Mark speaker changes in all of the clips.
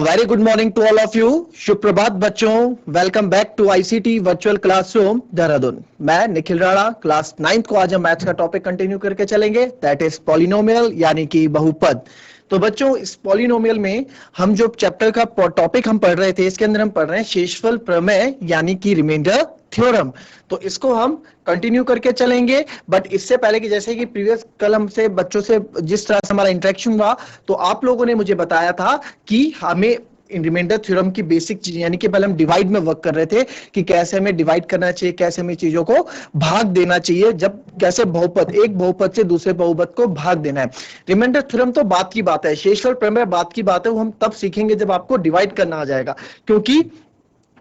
Speaker 1: Very good morning to all of you. शुभ प्रभात बच्चों, welcome back to ICT virtual classroom Dehradun. मैं Nikhil Rana, class 9th को आज हम मैथ्स का टॉपिक कंटिन्यू करके चलेंगे, दैट इज पॉलिनोमियल यानी कि बहुपद। तो बच्चों, इस पॉलिनोमियल में हम जो चैप्टर का टॉपिक हम पढ़ रहे थे, इसके अंदर हम पढ़ रहे हैं शेषफल प्रमेय यानी कि रिमाइंडर थ्योरम। तो इसको हम कंटिन्यू करके चलेंगे, बट इससे पहले कि जैसे कि प्रीवियस कल हमसे बच्चों से जिस तरह से हमारा इंटरेक्शन हुआ, तो आप लोगों ने मुझे बताया था कि हमें रिमाइंडर थ्योरम की बेसिक चीज यानी कि पहले हम डिवाइड में वर्क कर रहे थे कि कैसे हमें डिवाइड करना चाहिए, कैसे हमें चीजों को भाग देना चाहिए, जब कैसे बहुपद एक बहुपद से दूसरे बहुपद को भाग देना है। रिमाइंडर थ्योरम तो बात की बात है, शेषफल प्रमेय बात की बात है, वो हम तब सीखेंगे जब आपको डिवाइड करना आ जाएगा। क्योंकि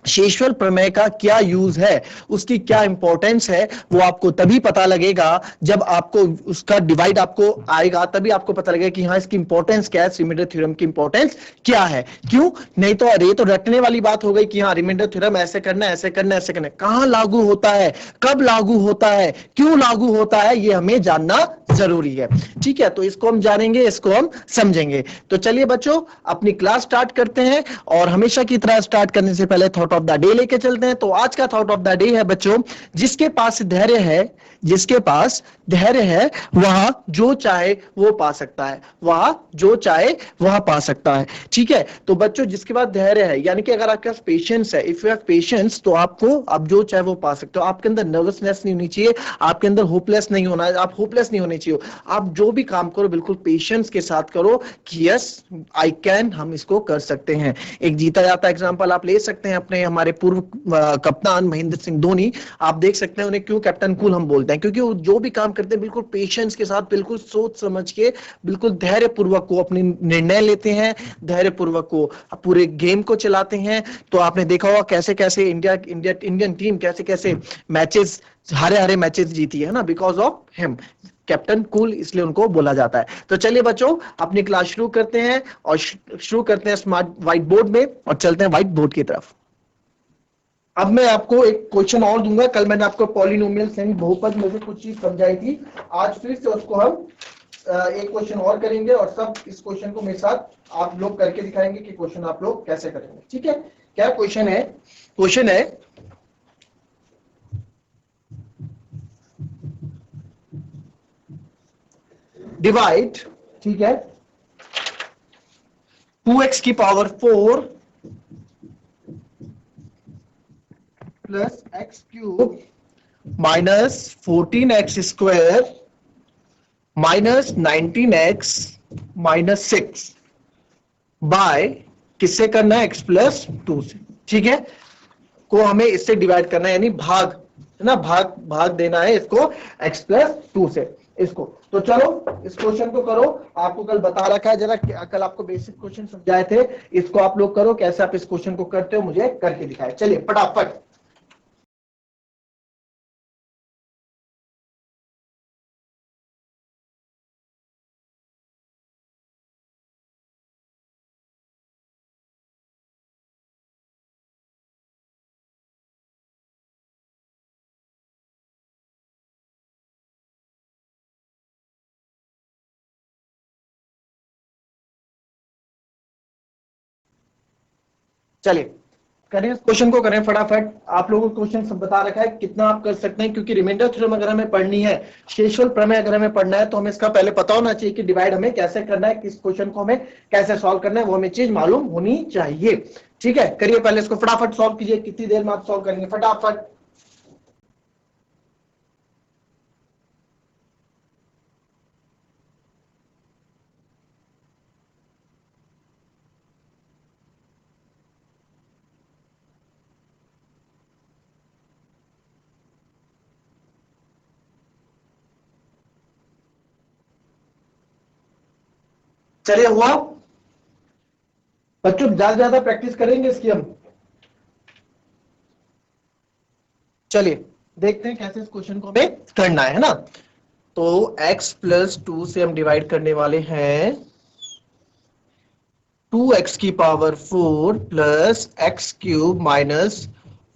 Speaker 1: शेषफल प्रमेय का क्या यूज है, उसकी क्या इंपॉर्टेंस है, वो आपको तभी पता लगेगा जब आपको उसका डिवाइड आपको आएगा, तभी आपको पता लगेगा कि हाँ इसकी इंपॉर्टेंस क्या है, रिमाइंडर थ्योरम की इंपॉर्टेंस क्या है। क्यों नहीं तो अरे तो रटने वाली बात हो गई कि हाँ रिमाइंडर थ्योरम ऐसे करना है, ऐसे करना है, ऐसे करना है। कहां लागू होता है, कब लागू होता है, क्यों लागू होता है, ये हमें जानना जरूरी है। ठीक है, तो इसको हम जानेंगे, इसको हम समझेंगे। तो चलिए बच्चों, अपनी क्लास स्टार्ट करते हैं, और हमेशा की तरह स्टार्ट करने से पहले थॉट ऑफ द डे लेके चलते हैं। तो आज का थॉट ऑफ द डे है बच्चों, जिसके पास धैर्य है, जिसके पास धैर्य है वह जो चाहे वो पा सकता है, वह जो चाहे वह पा सकता है। ठीक है, तो बच्चों जिसके पास धैर्य है यानी कि अगर आपके पास पेशेंस है, इफ यू हैव पेशेंस, तो आपको आप जो चाहे वो पा सकते हो। आपके अंदर नर्वसनेस नहीं होनी चाहिए, आपके अंदर होपलेस नहीं होना है, आप होपलेस नहीं होने चाहिए। आप जो भी काम करो बिल्कुल पेशेंस के साथ करो कि यस आई कैन, हम इसको कर सकते हैं। एक जीता जाता एग्जांपल आप ले सकते हैं अपने हमारे पूर्व कप्तान महेंद्र सिंह धोनी। आप देख सकते हैं उन्हें क्यों कैप्टन कूल हम बोलते हैं, क्योंकि वो जो भी काम करते हैं बिल्कुल पेशेंस के साथ, बिल्कुल सोच समझ के, बिल्कुल धैर्य पूर्वक को अपने निर्णय लेते हैं, धैर्य पूर्वक को पूरे गेम को चलाते हैं। तो आपने देखा होगा कैसे कैसे इंडियन टीम कैसे कैसे मैचेस, हरे हरे मैचेस जीती है ना, because of him, captain cool, इसलिए उनको बोला जाता है। तो चलिए बच्चों, अपनी क्लास शुरू करते हैं, और शुरू करते हैं स्मार्ट व्हाइट बोर्ड में, और चलते हैं व्हाइट बोर्ड की तरफ। अब मैं आपको एक क्वेश्चन और दूंगा। कल मैंने आपको पॉलिनोमियल यानी बहुपद में से कुछ चीज समझाई थी, आज फिर से उसको हम एक क्वेश्चन और करेंगे, और सब इस क्वेश्चन को मेरे साथ आप लोग करके दिखाएंगे कि क्वेश्चन आप लोग कैसे करेंगे। ठीक है, क्या क्वेश्चन है? क्वेश्चन है डिवाइड, ठीक है, 2x की power 4 plus x cube minus 14x square minus 19x minus 6 by, किससे करना है? x प्लस 2 से। ठीक है, को हमें इससे डिवाइड करना है, यानी भाग, है ना, भाग भाग देना है इसको x प्लस 2 से, इसको। तो चलो इस क्वेश्चन को करो। आपको कल बता रखा है, जरा कल आपको बेसिक क्वेश्चन समझाए थे, इसको आप लोग करो। कैसे आप इस क्वेश्चन को करते हो मुझे करके दिखाए। चलिए फटाफट। चलिए करें, इस क्वेश्चन को करें फटाफट। आप लोगों को क्वेश्चन सब बता रखा है, कितना आप कर सकते हैं, क्योंकि रिमाइंडर थ्योरम अगर हमें पढ़नी है, शेषफल प्रमेय अगर हमें पढ़ना है, तो हमें इसका पहले पता होना चाहिए कि डिवाइड हमें कैसे करना है, किस क्वेश्चन को हमें कैसे सॉल्व करना है, वो हमें चीज मालूम होनी चाहिए। ठीक है, करिए पहले इसको फटाफट सॉल्व कीजिए। कितनी देर में आप सॉल्व करेंगे? फटाफट। चलिए हुआ बच्चों, ज्यादा ज्यादा प्रैक्टिस करेंगे इसकी हम। चलिए देखते हैं कैसे इस क्वेश्चन को हमें करना है ना। तो x प्लस 2 से हम डिवाइड करने वाले हैं 2x की power 4 plus x cube minus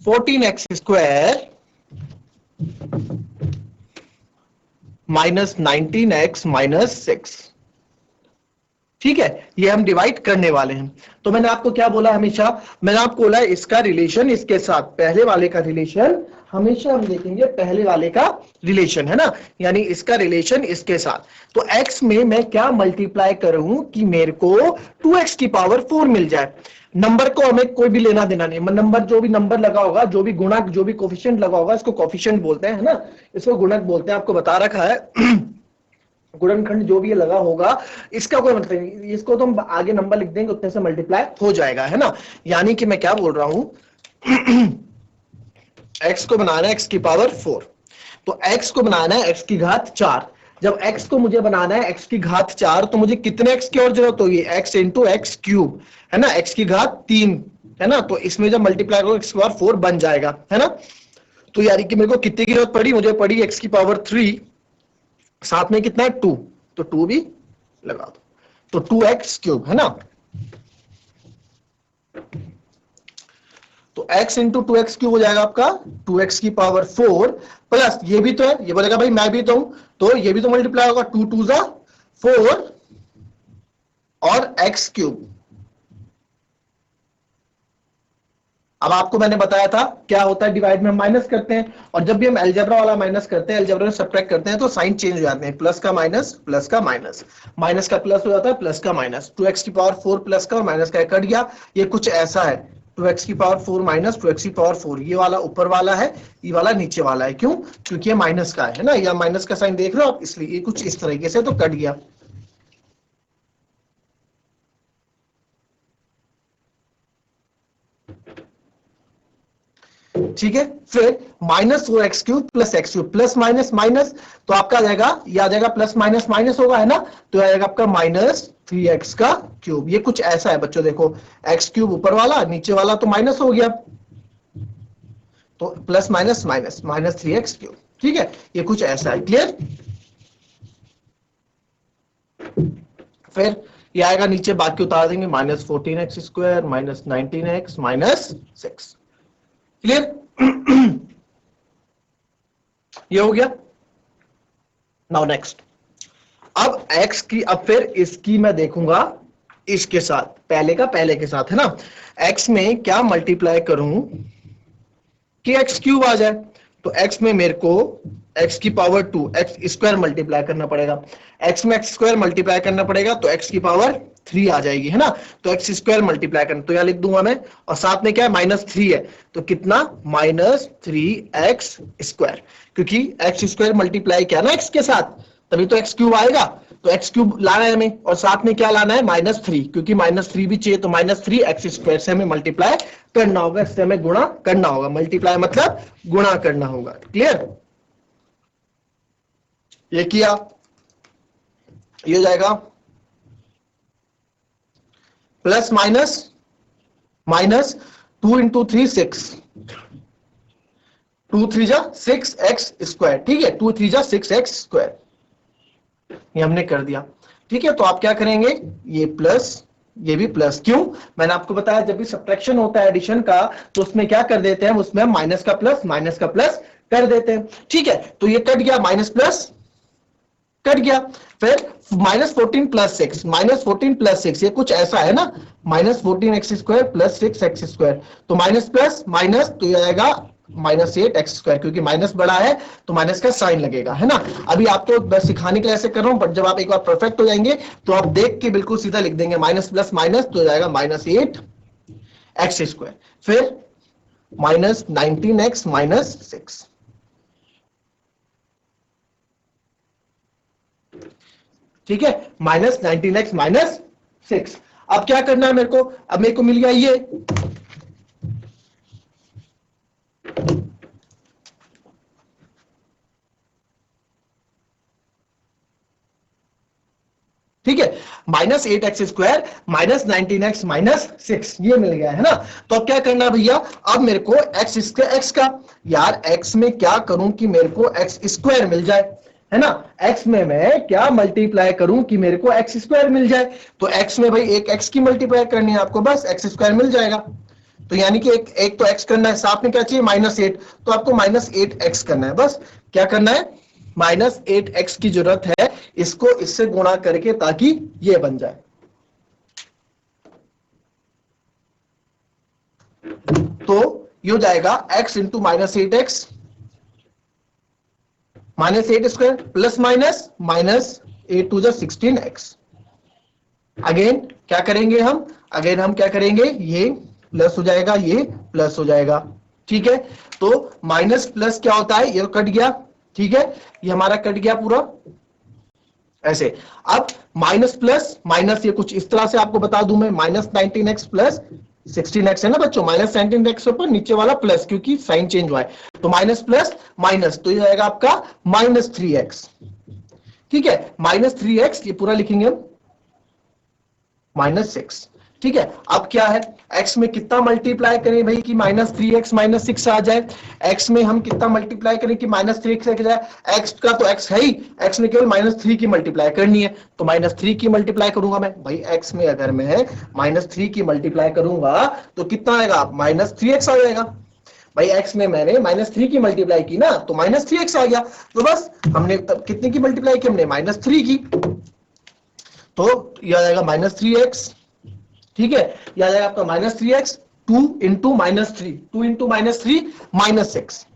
Speaker 1: 14x square minus 19x minus 6। ठीक है, ये हम डिवाइड करने वाले हैं। तो मैंने आपको क्या बोला, हमेशा मैंने आपको बोला इसका रिलेशन इसके साथ, पहले वाले का रिलेशन हमेशा हम देखेंगे पहले वाले का रिलेशन, है ना, यानी इसका रिलेशन इसके साथ। तो x में मैं क्या मल्टीप्लाई करूं कि मेरे को 2x की पावर 4 मिल जाए। नंबर को हमें कोई भी लेना देना नहीं, नंबर जो भी नंबर लगा होगा, जो भी गुणक, जो भी कोफिशिएंट लगा होगा, इसको कोफिशिएंट बोलते हैं, है ना, इसको गुणक बोलते हैं, आपको बता रखा है। गुणनखंड जो भी लगा होगा इसका कोई मतलब नहीं, इसको तो हम आगे नंबर लिख देंगे, उतने से मल्टीप्लाई हो जाएगा, है ना। यानी कि मैं क्या बोल रहा हूं, x को बनाना है x की पावर 4, तो x को बनाना है x की घात 4। जब x को मुझे बनाना है x की घात 4, तो मुझे कितने x की और जरूरत होगी, x इंटू एक्स क्यूब, है ना, x की घात 3, है ना। तो इसमें जब मल्टीप्लाई करो x की पावर 4 बन जाएगा, है ना। तो यानी कि मेरे को कितने की जरूरत पड़ी, मुझे पड़ी x की पावर 3, साथ में कितना है 2, तो 2 भी लगा दो, तो 2x क्यूब, है ना। तो x इंटू 2x क्यूब हो जाएगा आपका 2x की पावर 4 प्लस ये भी तो है, ये बोलेगा भाई मैं भी तो हूं, तो ये भी तो मल्टीप्लाई होगा, 2 2 जा 4 और x क्यूब। अब आपको मैंने बताया था क्या होता है, डिवाइड में हम माइनस करते हैं, और जब भी हम अलजेब्रा वाला माइनस करते हैं, अलजेब्रा में सब्ट्रैक्ट करते हैं, तो साइन चेंज हो जाते हैं, प्लस का माइनस, प्लस का माइनस, माइनस का प्लस हो जाता है, प्लस का माइनस, 2x की पावर 4 प्लस का और माइनस का कट गया। ये कुछ ऐसा है, 2x की पावर 4 माइनस 2x की पावर 4, ये वाला ऊपर वाला है, ये वाला नीचे वाला है, क्यों, क्योंकि ये माइनस का है ना, या माइनस का साइन देख रहे हो आप, इसलिए ये कुछ इस तरीके से तो कट गया। ठीक है, फिर minus 4x cube plus x cube, plus minus minus, तो आपका आ जाएगा, ये आ जाएगा प्लस माइनस माइनस होगा, है ना, तो आ जाएगा आपका माइनस 3x का क्यूब। ये कुछ ऐसा है बच्चों, देखो एक्स क्यूब ऊपर वाला, नीचे वाला तो माइनस हो गया, तो plus minus minus, minus 3x cube. ठीक है, ये कुछ ऐसा है, क्लियर। फिर ये आएगा नीचे, बाकी उतार देंगे, minus 14x square minus 19x minus 6, clear. ये हो गया। नाउ नेक्स्ट, अब x की, अब फिर इसकी मैं देखूंगा इसके साथ, पहले का पहले के साथ, है ना। x में क्या मल्टीप्लाई करूं कि x क्यूब आ जाए, तो x में मेरे को x की पावर 2 x स्क्वायर मल्टीप्लाई करना पड़ेगा, x में x स्क्वायर मल्टीप्लाई करना पड़ेगा, तो x की पावर 3 आ जाएगी, है ना। तो x स्क्वायर मल्टीप्लाई करना, तो यहां लिख दूंगा मैं, और साथ में क्या है, माइनस 3 है, तो कितना, माइनस 3x स्क्वायर, क्योंकि x स्क्वायर मल्टीप्लाई किया ना x के साथ, तभी तो x क्यूब आएगा, तो x क्यूब लाना है हमें, और साथ में क्या लाना है, माइनस 3, क्योंकि माइनस 3 भी चाहिए, तो माइनस 3x स्क्वायर से हमें मल्टीप्लाई करना होगा, इससे हमें गुणा करना होगा, मल्टीप्लाई मतलब गुणा करना होगा, क्लियर। ये किया, ये हो जाएगा प्लस माइनस माइनस 2 इंटू 3 6, 2 3 जा 6x स्क्वायर, ठीक है, 2 3 जा 6x स्क्वायर, ये हमने कर दिया। ठीक है, तो आप क्या करेंगे, ये प्लस, ये भी प्लस, क्यों, मैंने आपको बताया जब भी सब्ट्रैक्शन होता है एडिशन का, तो उसमें क्या कर देते हैं, उसमें माइनस का प्लस कर देते हैं। ठीक है, तो ये कट गया, माइनस प्लस कट गया, फिर माइनस 14 प्लस 6, माइनस 14 प्लस 6, ये कुछ ऐसा है ना, minus 14x square plus 6x square, तो माइनस प्लस माइनस, तो ये आएगा माइनस 8x स्क्वायर, क्योंकि माइनस बड़ा है तो माइनस का साइन लगेगा, है ना। अभी आपको बस सिखाने के लिए ऐसे कर रहा हूं, बट जब आप एक बार परफेक्ट हो जाएंगे तो आप देख के बिल्कुल सीधा लिख देंगे, माइनस प्लस माइनस, तो हो जाएगा माइनस 8x स्क्वायर, फिर माइनस 19x माइनस 6, ठीक है, माइनस 19x माइनस 6। अब क्या करना है मेरे को, अब मेरे को मिल गया ये, ठीक है, minus 8x square minus 19x minus 6, ये मिल गया, है ना। तो अब क्या करना है भैया, अब मेरे को x का, यार x में क्या करूं कि मेरे को x स्क्वायर मिल जाए, है ना, x में मैं क्या मल्टीप्लाई करूं कि मेरे को x स्क्वायर मिल जाए, तो x में भाई एक x की मल्टीप्लाई करनी है आपको, बस x स्क्वायर मिल जाएगा, तो यानी कि एक तो x करना है, साथ में क्या चाहिए, माइनस 8, तो आपको माइनस 8x करना है, बस क्या करना है, माइनस 8x की जरूरत है, इसको इससे गुणा करके ताकि ये बन जाए, तो ये हो जाएगा x into -8x -8² plus minus 8 to the 16x। Again क्या करेंगे हम, अगेन हम क्या करेंगे, ये प्लस हो जाएगा, ये प्लस हो जाएगा। ठीक है, तो माइनस प्लस क्या होता है, ये कट गया। ठीक है, ये हमारा कट गया पूरा ऐसे। अब माइनस प्लस माइनस, ये कुछ इस तरह से आपको बता दूं मैं, -19x प्लस 16x है ना बच्चों, -19x के ऊपर नीचे वाला प्लस, क्योंकि साइन चेंज हुआ है, तो माइनस प्लस माइनस, तो ये आएगा आपका -3x। ठीक है, -3x ये पूरा लिखेंगे हम -6। ठीक है, अब क्या है, x में कितना मल्टीप्लाई करें भाई कि -3x -6 आ जाए, x में हम कितना मल्टीप्लाई करें कि -3x आ जाए, x का तो x है ही, x में केवल -3 की मल्टीप्लाई करनी है, तो -3 की मल्टीप्लाई करूंगा मैं भाई, x में अगर मैं -3 की मल्टीप्लाई करूंगा तो कितना आएगा, -3x आ जाएगा। भाई x में मैंने -3 की मल्टीप्लाई की ना, तो -3x आ गया। तो बस हमने तब कितने की मल्टीप्लाई की, हमने -3 की, तो यह आ जाएगा -3x। ठीक है, यह आ जाएगा आपका -3x, 2 इंटू -3, 2 इंटू -3 -6।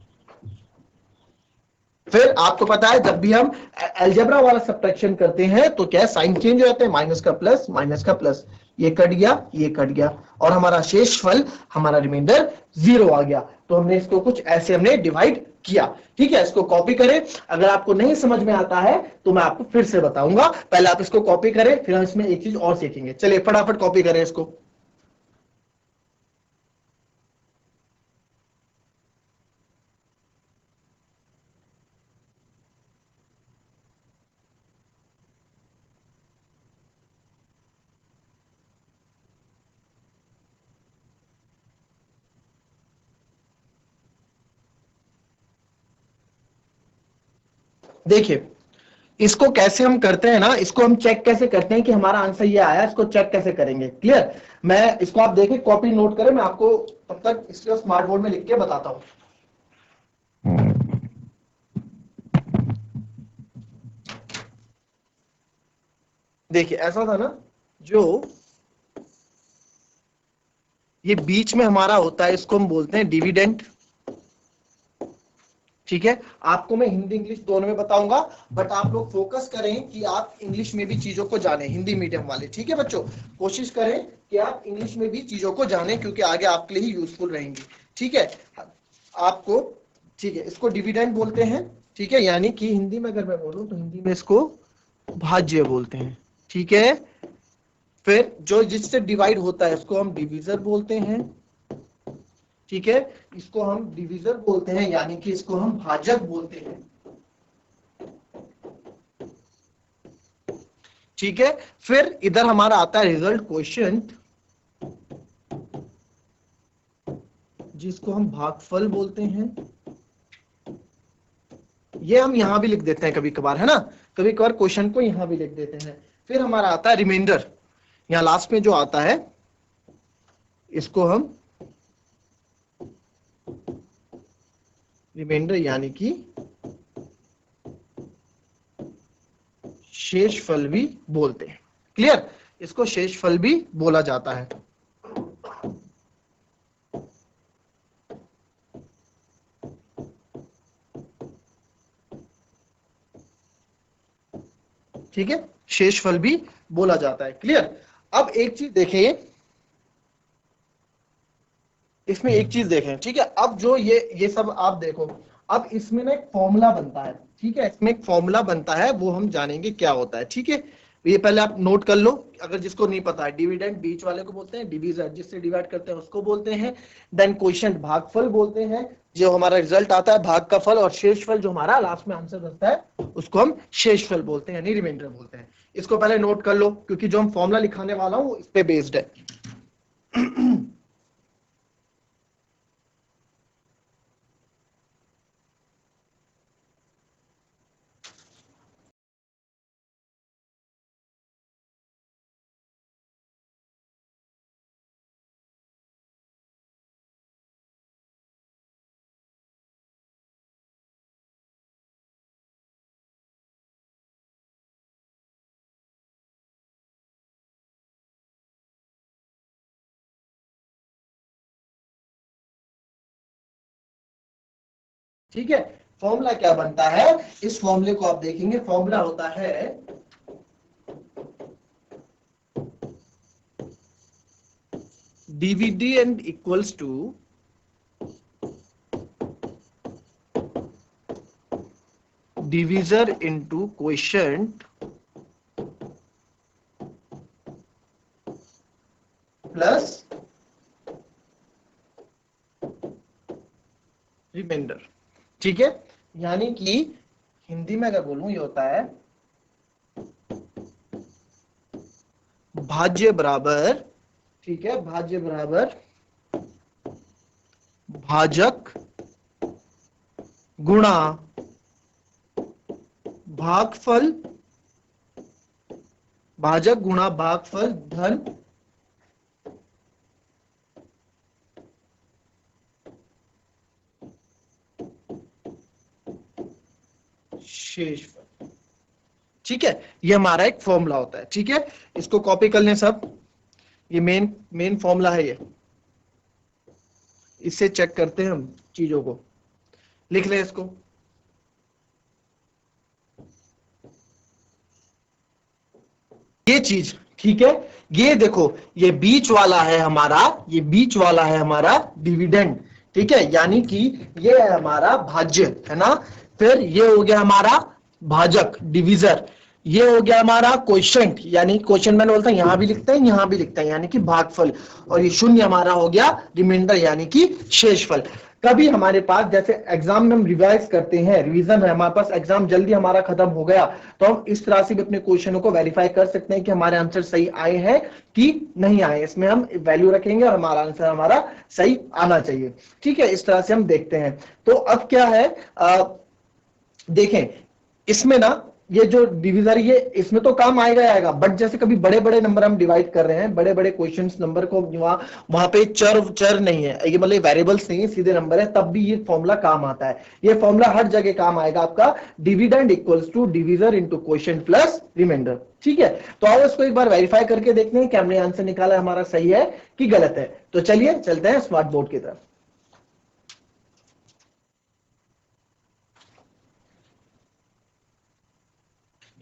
Speaker 1: फिर आपको पता है जब भी हम अलजेब्रा वाला सब्ट्रैक्शन करते हैं तो क्या साइन चेंज हो जाते हैं, माइनस का प्लस, माइनस का प्लस, ये कट गया, ये कट गया, और हमारा शेष फल, हमारा रिमाइंडर 0 आ गया। तो हमने इसको कुछ ऐसे हमने डिवाइड किया। ठीक है, इसको कॉपी करें, अगर आपको नहीं समझ में आता है तो मैं आपको फिर से बताऊंगा, पहले आप इसको कॉपी करें, फिर हम इसमें एक चीज और सीखेंगे। चलिए फटाफट कॉपी करें इसको। देखिए, इसको कैसे हम करते हैं ना, इसको हम चेक कैसे करते हैं कि हमारा आंसर ये आया, इसको चेक कैसे करेंगे, क्लियर। मैं इसको आप देखें, कॉपी नोट करें, मैं आपको तब तक इसको स्मार्ट बोर्ड में लिख के बताता हूं। देखिए ऐसा था ना, जो ये बीच में हमारा होता है, इसको हम बोलते हैं डिविडेंड। ठीक है, आपको मैं हिंदी इंग्लिश दोनों में बताऊंगा, बट आप लोग फोकस करें कि आप इंग्लिश में भी चीजों को जाने, हिंदी मीडियम वाले। ठीक है बच्चों, कोशिश करें कि आप इंग्लिश में भी चीजों को जाने, क्योंकि आगे आपके लिए ही यूजफुल रहेंगी। ठीक है आपको, ठीक है, इसको डिविडेंड बोलते हैं। ठीक है, यानी कि हिंदी में अगर मैं बोलूं तो हिंदी में इसको भाज्य बोलते हैं। ठीक है, फिर जो जिससे डिवाइड होता है इसको हम डिविजर बोलते हैं। ठीक है, इसको हम डिविजर बोलते हैं, यानी कि इसको हम भाजक बोलते हैं। ठीक है, फिर इधर हमारा आता है रिजल्ट क्वेश्चन, जिसको हम भागफल बोलते हैं। ये हम यहां भी लिख देते हैं कभी कभार, है ना, कभी कभार क्वेश्चन को यहां भी लिख देते हैं। फिर हमारा आता है रिमाइंडर, यहां लास्ट में जो आता है, इसको हम रिमाइंडर यानी कि शेष फल भी बोलते हैं। क्लियर, इसको शेष फल भी बोला जाता है। ठीक है, शेष फल भी बोला जाता है। क्लियर, अब एक चीज देखिए, इसमें एक चीज देखें। ठीक है, अब जो ये सब आप देखो, अब इसमें ना एक फॉर्मूला बनता है। ठीक है, इसमें एक फॉर्मूला बनता है, वो हम जानेंगे क्या होता है। ठीक है, ये पहले आप नोट कर लो, अगर जिसको नहीं पता है, डिविडेंड बीच वाले को बोलते हैं, डिविजर जिससे डिवाइड करते हैं उसको बोलते हैं, देन क्वोशिएंट भागफल बोलते हैं, जो हमारा रिजल्ट आता है भाग का फल, और शेषफल जो हमारा लास्ट में आंसर बचता है उसको हम शेषफल बोलते हैं, यानी रिमाइंडर बोलते हैं। इसको पहले नोट कर लो, क्योंकि जो हम फॉर्मूला लिखाने वाला हूं वो इस पे बेस्ड है। ठीक है, फॉर्मूला क्या बनता है, इस फॉर्मूले को आप देखेंगे, फॉर्मूला होता है dividend equals to divisor into quotient plus remainder. ठीक है, यानी कि हिंदी में अगर बोलूं ये होता है भाज्य बराबर, ठीक है, भाज्य बराबर भाजक गुणा भागफल, भाजक गुणा भागफल धन शेषफल। ठीक है, ये हमारा एक फॉर्मूला होता है। ठीक है, इसको कॉपी कर लें सब, ये मेन फॉर्मूला है ये, इससे चेक करते हैं हम चीजों को, लिख लें इसको। ये चीज, ठीक है, ये देखो, ये बीच वाला है हमारा, ये बीच वाला है हमारा डिविडेंड। ठीक है, यानी कि ये है हमारा भाज्य, है ना, फिर ये हो गया हमारा भाजक डिविजर, ये हो गया हमारा क्वोशिएंट, यानी क्वोशिएंट मैंने बोलता है यहां भी लिखते हैं यहां भी लिखते हैं, यानी कि भागफल, और ये शून्य हमारा हो गया रिमाइंडर यानी कि शेषफल। कभी हमारे पास जैसे एग्जाम में हम रिवाइज करते हैं, रिवीजन है हमारे पास, एग्जाम जल्दी हमारा खत्म हो गया, तो हम इस तरह से भी अपने क्वेश्चनों को वेरीफाई कर सकते हैं कि हमारे आंसर सही आए हैं कि नहीं आए, इसमें हम वैल्यू रखेंगे और हमारा आंसर हमारा सही आना चाहिए। ठीक है, इस तरह से हम देखते हैं। तो अब क्या है, देखें इसमें ना, ये जो डिविजर ये इसमें तो काम आएगा आएगा, बट जैसे कभी बड़े बड़े नंबर हम डिवाइड कर रहे हैं, बड़े बड़े क्वेश्चंस नंबर को, वहां पे चर नहीं है, ये मतलब वेरिएबल्स नहीं है, सीधे नंबर है, तब भी ये फॉर्मूला काम आता है। ये फॉर्मूला हर जगह काम आएगा आपका, dividend equals to divisor into quotient plus remainder. ठीक है, तो आओ इसको एक बार वेरीफाई करके देखते हैं कि हमने आंसर निकाला हमारा सही है कि गलत है। तो चलिए चलते हैं स्मार्ट बोर्ड की तरफ।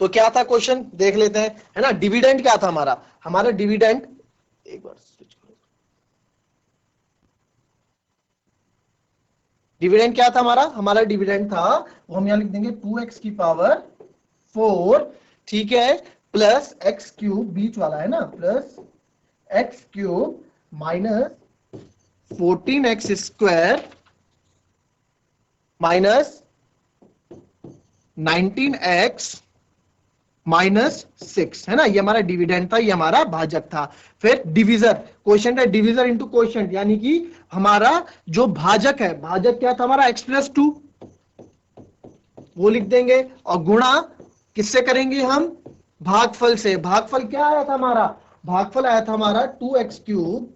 Speaker 1: तो क्या था क्वेश्चन, देख लेते हैं, है ना, डिविडेंड क्या था हमारा, हमारा डिविडेंड, एक बार स्विच करो, डिविडेंड क्या था हमारा, हमारा डिविडेंड था, वो हम यहां लिख देंगे 2x की पावर 4, ठीक है, प्लस एक्स क्यूब, बीच वाला है ना, plus x cube minus 14x square minus 19x -6, है ना, ये हमारा डिविडेंड था, ये हमारा भाजक था। फिर डिविजर, क्वेश्चन है डिविजर इंटू क्वेश्चन, यानी कि हमारा जो भाजक है, भाजक क्या था हमारा x+2, वो लिख देंगे, और गुणा किससे करेंगे हम, भागफल से। भागफल क्या आया था हमारा, भागफल आया था हमारा 2x3,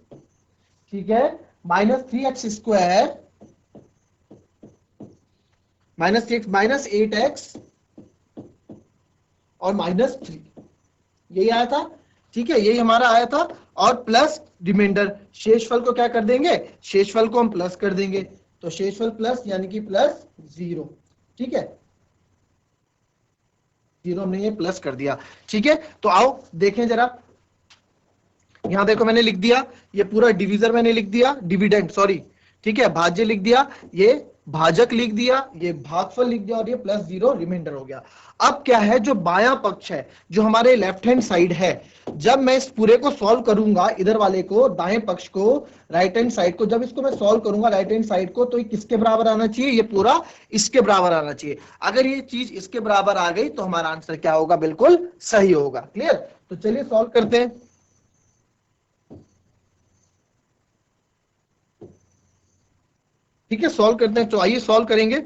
Speaker 1: ठीक है, -3x² -8x और -3, यही आया था। ठीक है, यही हमारा आया था, और प्लस रिमाइंडर, शेषफल को क्या कर देंगे, शेषफल को हम प्लस कर देंगे, तो शेषफल प्लस यानी कि +0। ठीक है, 0 हमने ये प्लस कर दिया। ठीक है, तो आओ देखें जरा, यहां देखो मैंने लिख दिया, ये पूरा डिविजर मैंने लिख दिया, डिविडेंड सॉरी, ठीक है, भाज्य लिख दिया, ये भाजक लिख दिया, ये भागफल लिख दिया, और ये +0 रिमाइंडर हो गया। अब क्या है, जो बायां पक्ष है, जो हमारे लेफ्ट हैंड साइड है, जब मैं इस पूरे को सॉल्व करूंगा, इधर वाले को, दाएं पक्ष को, राइट हैंड साइड को, जब इसको मैं सॉल्व करूंगा राइट हैंड साइड को, तो ये किसके बराबर आना चाहिए, ये पूरा इसके बराबर आना चाहिए। अगर ये चीज इसके बराबर आ गई तो हमारा आंसर क्या होगा, बिल्कुल सही होगा। क्लियर, तो चलिए सॉल्व करते हैं। ठीक है, सॉल्व करते हैं, तो आइए सॉल्व करेंगे।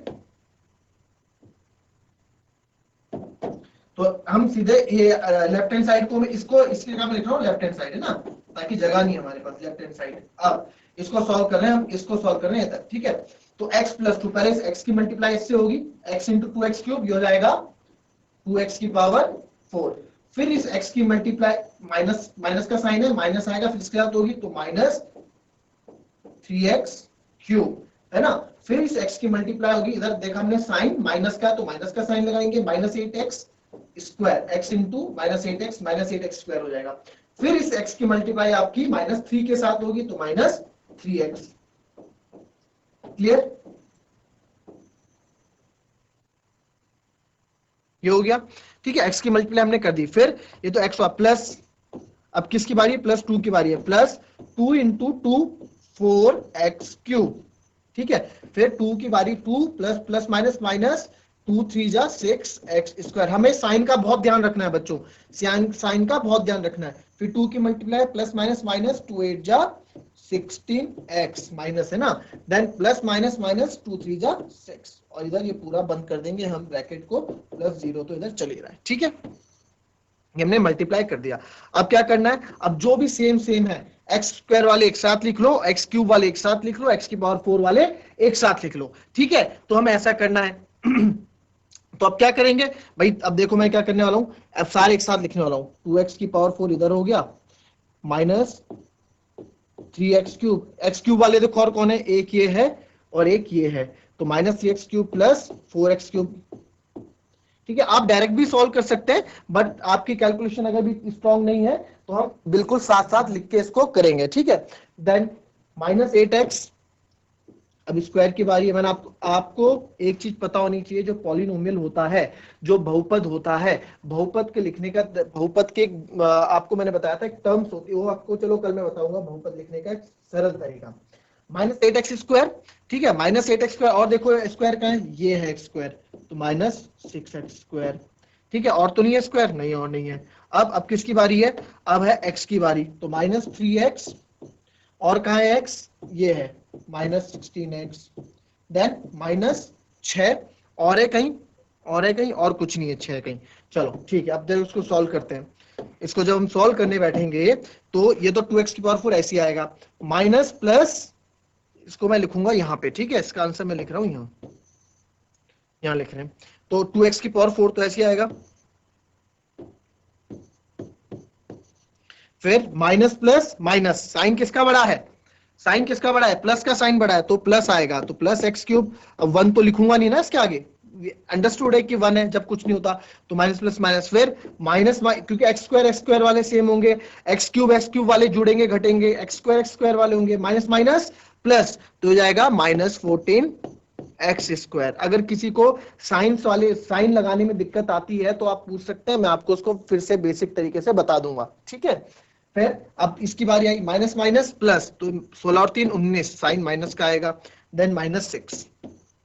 Speaker 1: तो हम सीधे ये लेफ्ट हैंड साइड को, इसको इसके जगह में लिख रहा हूँ, लेफ्ट हैंड साइड है ना, ताकि जगह नहीं है हमारे पास, लेफ्ट हैंड साइड। अब इसको सॉल्व कर रहे हैं हम, इसको सॉल्व कर रहे हैं तक। ठीक है, तो x+2, पहले x की मल्टीप्लाई इससे होगी, x × 2x3, ये हो जाएगा 2x की पावर 4, फिर इस x की मल्टीप्लाई, माइनस माइनस का साइन है, माइनस आएगा, फिर इसके साथ होगी, तो -3x3, है ना। फिर इस x की मल्टीप्लाई होगी, इधर देखा हमने साइन माइनस का, तो माइनस का साइन लगाएंगे, -8x square, x into -8x square हो जाएगा। फिर इस x की मल्टीप्लाई आपकी -3 के साथ होगी, तो -3x। क्लियर, ये हो गया। ठीक है, x की मल्टीप्लाई हमने कर दी। फिर ये तो x हुआ प्लस, अब किसकी बारी है, +2 की बारी है, +2 इंटू 2 4x³। ठीक है, फिर 2 की बारी, 2 प्लस प्लस माइनस माइनस, 2 3 जा 6x²। हमें साइन का बहुत ध्यान रखना है बच्चों, साइन का बहुत ध्यान रखना है। फिर 2 की मल्टीप्लाई प्लस माइनस माइनस, 2 8 जा 16x माइनस, है ना। देन प्लस माइनस माइनस, 2 3 जा 6, और इधर ये पूरा बंद कर देंगे हम ब्रैकेट को, +0 तो इधर चल ही रहा है। ठीक है, हमने मल्टीप्लाई कर दिया। अब क्या करना है, अब जो भी सेम सेम है, x² वाले एक साथ लिख लो, x³ वाले एक साथ लिख लो, x⁴ वाले एक साथ लिख लो। ठीक है, तो हमें ऐसा करना है। तो अब क्या करेंगे भाई, अब देखो मैं क्या करने वाला हूं, अब सारे एक साथ लिखने वाला हूं। 2x⁴ इधर हो गया, -3x³ x³ वाले देखो और कौन है, एक ये है और एक ये है, तो -3x³ प्लस 4x³। ठीक है, आप डायरेक्ट भी सॉल्व कर सकते हैं, बट आपकी कैलकुलेशन अगर भी स्ट्रांग नहीं है तो हम बिल्कुल साथ साथ लिख के इसको करेंगे। ठीक है, देन -8x, अब स्क्वायर की बारी है। मैंने आपको एक चीज पता होनी चाहिए, जो पॉलिनोमियल होता है, जो बहुपद होता है, बहुपद के लिखने का, बहुपद के आपको मैंने बताया था एक टर्म्स होती है, वो आपको चलो कल मैं बताऊंगा बहुपद लिखने का एक सरल तरीका। -8x², ठीक है, -8x², और देखो स्क्वायर कहाँ है, ये है स्क्वायर, तो -6x²। ठीक है, और तो नहीं है स्क्वायर, नहीं और नहीं है। अब किसकी बारी है, अब है x की बारी, तो -3x, और कहाँ है x, ये है -16x, देन -6, और है कहीं, और है कहीं, और कुछ नहीं है, 6 कहीं। चलो ठीक है, अब देखो उसको सॉल्व करते हैं। इसको जब हम सॉल्व करने बैठेंगे तो ये तो 2x⁴ ऐसे ही आएगा, माइनस प्लस, इसको मैं लिखूंगा यहाँ पे। ठीक है, इसका आंसर मैं लिख रहा हूँ यहाँ लिख रहे हैं, तो 2x⁴ तो ऐसे आएगा, फिर माइनस प्लस माइनस, साइन किसका बड़ा है, साइन किसका बड़ा है, प्लस का साइन बड़ा है, तो प्लस आएगा, तो +x³। अब 1 तो लिखूंगा नहीं ना इसके आगे, अंडरस्टूड है कि 1 है जब कुछ नहीं होता, तो माइनस प्लस माइनस, फिर माइनस, क्योंकि x² वाले सेम होंगे, x³ वाले जुड़ेंगे घटेंगे, x² वाले होंगे, माइनस माइनस प्लस, तो हो जाएगा -14x²। अगर किसी को साइंस वाले साइन लगाने में दिक्कत आती है तो आप पूछ सकते हैं, मैं आपको उसको फिर से बेसिक तरीके से बता दूंगा। ठीक है, फिर अब इसकी बारी आई, माइनस माइनस प्लस, तो 16 और 3 19, साइन माइनस का आएगा, देन -6,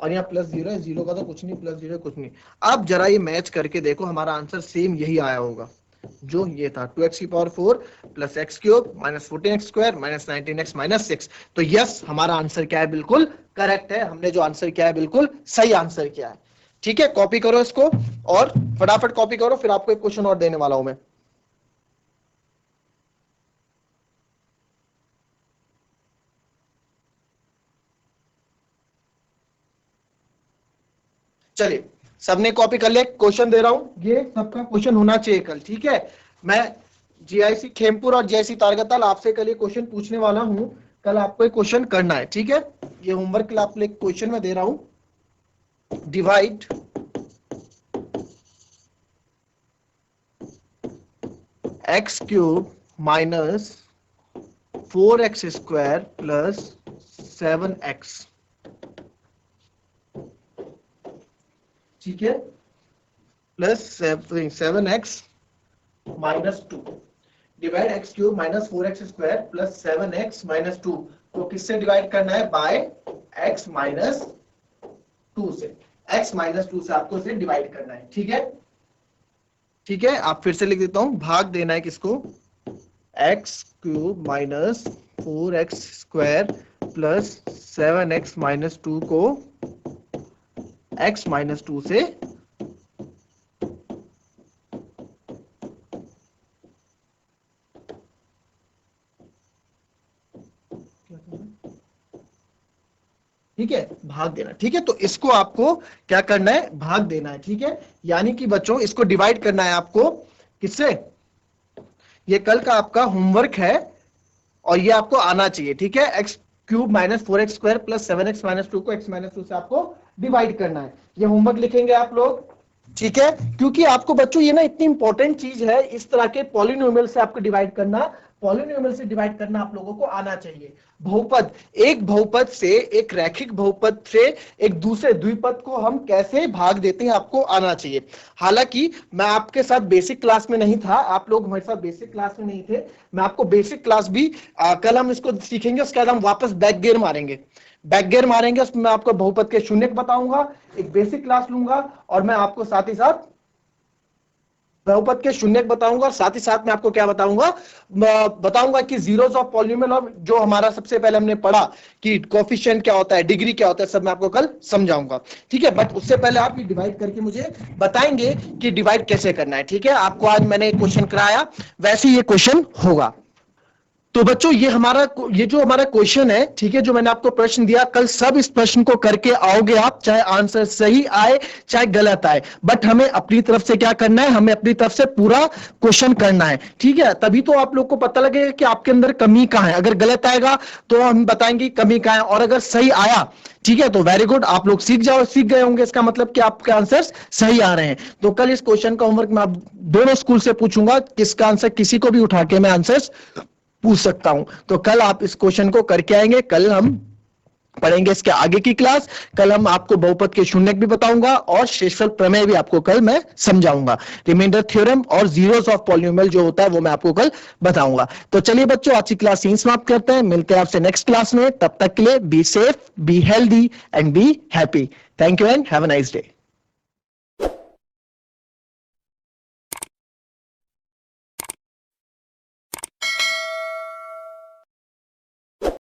Speaker 1: और यहाँ +0 है, 0 का तो कुछ नहीं, +0 कुछ नहीं। अब जरा ये मैच करके देखो, हमारा आंसर सेम यही आया होगा जो ये था, 2x⁴ plus x³ -14x² -19x -6। तो यस, हमारा आंसर क्या है, बिल्कुल करेक्ट है, हमने जो आंसर किया है बिल्कुल सही आंसर किया है। ठीक है, कॉपी करो इसको, और फटाफट कॉपी करो, फिर आपको एक क्वेश्चन और देने वाला हूं मैं। चलिए, सबने कॉपी कर लिया, क्वेश्चन दे रहा हूं, ये सबका क्वेश्चन होना चाहिए कल। ठीक है, मैं जीआईसी खेमपुर और जीआईसी तारगताल आपसे कल ये क्वेश्चन पूछने वाला हूं, कल आपको एक क्वेश्चन करना है। ठीक है, ये होमवर्क के लिए आपको एक क्वेश्चन मैं दे रहा हूं, divide x³ -4x² plus 7x। ठीक है, plus 7x -2, divide x³ -4x² plus 7x -2, तो किससे डिवाइड करना है, बाय x -2 से, x -2 से आपको इसे डिवाइड करना है। ठीक है, ठीक है, आप फिर से लिख देता हूं, भाग देना है किसको, x³ -4x² प्लस 7x -2 को x -2 से ठीक है, भाग देना। ठीक है, तो इसको आपको क्या करना है, भाग देना है। ठीक है, यानी कि बच्चों इसको डिवाइड करना है आपको किससे, ये कल का आपका होमवर्क है और ये आपको आना चाहिए। ठीक है, x cube minus 4x square plus 7x minus 2 को x माइनस 2 से आपको डिवाइड करना है। ये होमवर्क लिखेंगे आप लोग, ठीक है, क्योंकि आपको बच्चों ये ना इतनी इंपॉर्टेंट चीज है, इस तरह के पॉलिनोमियल से आपको डिवाइड करना, पॉलिनोमियल से डिवाइड करना आप लोगों को आना चाहिए। बहुपद, एक बहुपद से, एक रैखिक बहुपद से एक दूसरे द्विपद को हम कैसे भाग देते हैं आपको आना चाहिए। हालांकि मैं आपके साथ बेसिक क्लास में नहीं था, आप लोग हमारे साथ बेसिक क्लास में नहीं थे, मैं आपको बेसिक क्लास भी कल हम इसको सीखेंगे, उसके बाद हम वापस बैक गियर मारेंगे, बैक गियर मारेंगे, उसमें मैं आपको बहुपद के शून्य बताऊंगा, एक बेसिक क्लास लूंगा और मैं आपको साथ ही साथ बहुपद के शून्य बताऊंगा, और साथ ही साथ मैं आपको क्या बताऊंगा कि जीरोस ऑफ पॉलिनोमियल, और जो हमारा सबसे पहले हमने पढ़ा कि कोफिशिएंट क्या होता है, डिग्री क्या होता है, सब मैं आपको कल समझाऊंगा, ठीक है। बट उससे पहले आप ये डिवाइड करके मुझे बताएंगे कि डिवाइड कैसे करना है, ठीक है। आपको आज मैंने एक क्वेश्चन कराया, वैसे ये क्वेश्चन होगा। तो बच्चों ये जो हमारा क्वेश्चन है, ठीक है, जो मैंने आपको प्रश्न दिया, कल सब इस प्रश्न को करके आओगे आप, चाहे आंसर सही आए चाहे गलत आए, बट हमें अपनी तरफ से क्या करना है, हमें अपनी तरफ से पूरा क्वेश्चन करना है, ठीक है। तभी तो आप लोग को पता लगेगा कि आपके अंदर कमी कहां है। अगर गलत आएगा तो हम बताएंगे कमी कहां है, और अगर सही आया, ठीक है, तो वेरी गुड, आप लोग सीख गए होंगे, इसका मतलब कि आपके आंसर्स सही आ रहे हैं। तो कल इस क्वेश्चन का होमवर्क मैं आप दोनों स्कूल से पूछूंगा, किसका आंसर किसी को भी उठा के मैं आंसर्स पूछ सकता हूं। तो कल आप इस क्वेश्चन को करके आएंगे, कल हम पढ़ेंगे इसके आगे की क्लास, कल हम आपको बहुपद के शून्य भी बताऊंगा और शेषफल प्रमेय भी आपको कल मैं समझाऊंगा, रिमाइंडर थ्योरम और जीरोस ऑफ पॉलिनोमियल जो होता है वो मैं आपको कल बताऊंगा। तो चलिए बच्चों, आज की क्लास यहीं समाप्त करते हैं, मिलते हैं आपसे नेक्स्ट क्लास में, तब तक के लिए be safe, be healthy and be happy. Thank you and have a nice day.